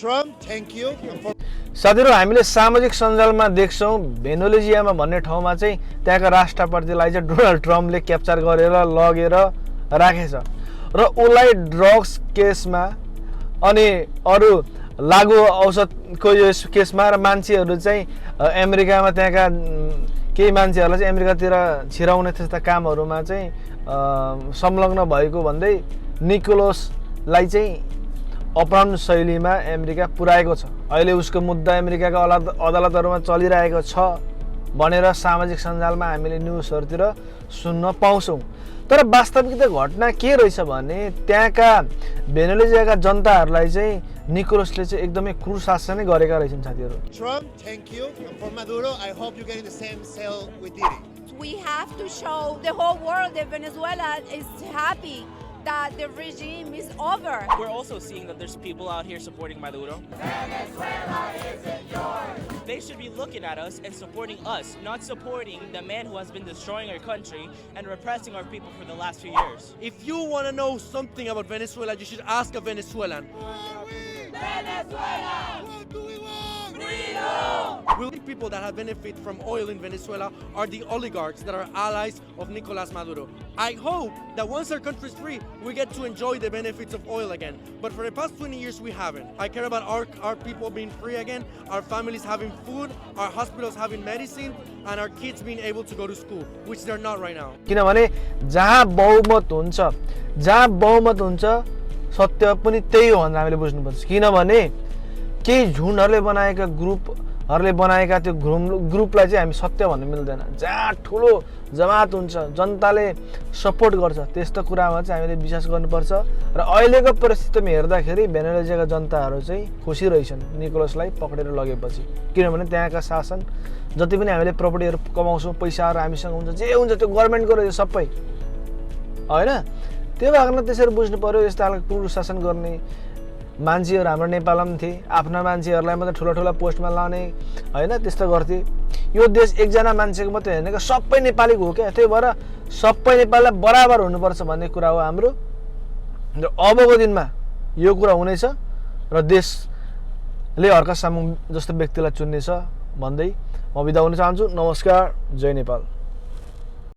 Trump, thank you. साथीहरु हामीले सामाजिक सञ्जालमा देख्छौं भेनेजुएलामा भन्ने ठाउँमा चाहिँ त्यहाँका राष्ट्रपतिलाई चाहिँ डोनाल्ड ट्रम्पले क्याप्चर गरेर लगेर राखेछ र उलाई ड्रग्स केसमा अनि अरु लागु औषधको यस केसमा र मान्छेहरु चाहिँ अमेरिकामा त्यहाँका केही मान्छेहरुलाई चाहिँ अमेरिकातिर छिराउने त्यस्ता कामहरुमा चाहिँ संलग्न भएको भन्दै निकोलसलाई चाहिँ अपराध शैलीमा अमेरिका पुर्याएको छ। अहिले उसको मुद्दा अमेरिकाका अदालतहरुमा चलिरहेको छ भनेर सामाजिक सञ्जालमा हामीले न्यूजहरुतिर सुन्न पाउँछौं। तर वास्तविकता घटना के रहेछ भने त्यहाँका भेनेजुएलाका जनताहरुलाई चाहिँ निकोलसले चाहिँ एकदमै क्रूर शासनै गरेका रहेछन् साथीहरु। Trump, thank you. And for Maduro, I hope you get in the same cell with Didi. We have to show the whole world that Venezuela is happy that the regime is over. We're also seeing that there's people out here supporting Maduro. Venezuela isn't yours. They should be looking at us and supporting us, not supporting the man who has been destroying our country and repressing our people for the last few years. If you want to know something about Venezuela, you should ask a Venezuelan. Venezuela! What do we want? Freedom! The people that have benefit from oil in Venezuela are the oligarchs that are allies of Nicolas Maduro. I hope that once our country is free, we get to enjoy the benefits of oil again. But for the past 20 years, we haven't. I care about our people being free again, our families having food, our hospitals having medicine, and our kids being able to go to school, which they're not right now. किनभने जहाँ बहुमत हुन्छ सत्य पनि त्यही हो भनेर हामीले बुझ्नुपर्छ। किनभने केही झुन्डहरुले बनाएका ग्रुपहरुले बनाएका त्यो ग्रुपलाई चाहिँ हामी सत्य भन्न मिल्दैन। जहाँ ठुलो जमात हुन्छ जनताले सपोर्ट गर्छ त्यस्तो कुरामा चाहिँ हामीले विश्वास गर्नुपर्छ र अहिलेको परिस्थितिमा हेर्दाखेरि भेनेजुएलाका जनताहरु चाहिँ खुसी रहेछन् निकोलसलाई पक्रेर लगेपछि। किनभने त्यहाँका शासन जति पनि हामीले प्रपर्टीहरु कमाउँछौं पैसाहरु हामीसँग हुन्छ जे हुन्छ त्यो गभर्नमेन्टको रहेछ सबै हैन। त्यो भागमा त्यसरी बुझ्नु पर्यो। यस्तो खालको क्रूर शासन गर्ने मान्छेहरु हाम्रो नेपालमा पनि थिए। आफ्ना मान्छेहरुलाई मात्र ठुला पोस्टमा लाने हैन त्यस्तो गर्थे। यो देश एकजना मान्छेको मात्रै हैन के सबै नेपालीको हो के। त्यही भएर सबै नेपाललाई बराबर हुनुपर्छ भन्ने कुरा हो हाम्रो। र अबको दिनमा यो कुरा हुनेछ र देशले अर्का सामु जस्तो व्यक्तिलाई चुन्नेछ भन्दै म बिदा हुन चाहन्छु। नमस्कार, जय नेपाल।